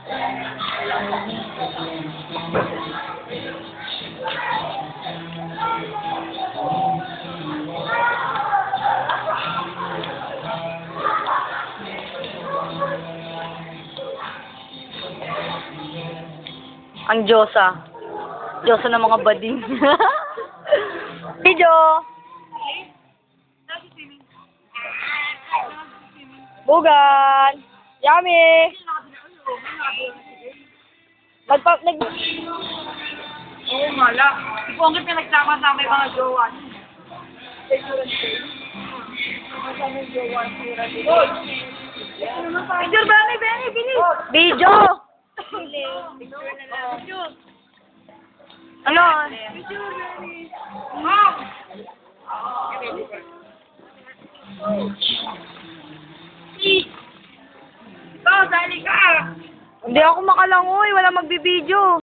Ang Diyosa. Diyosa ng mga bading. Video! Bugan! Yummy! Oo, mala. Si Pongit pinagsama-sama yung mga jowa. Picture, Benny, bilis! Video! Ano? Mom! Ito, dali ka! Hindi ako makalangoy. Wala magbibideo.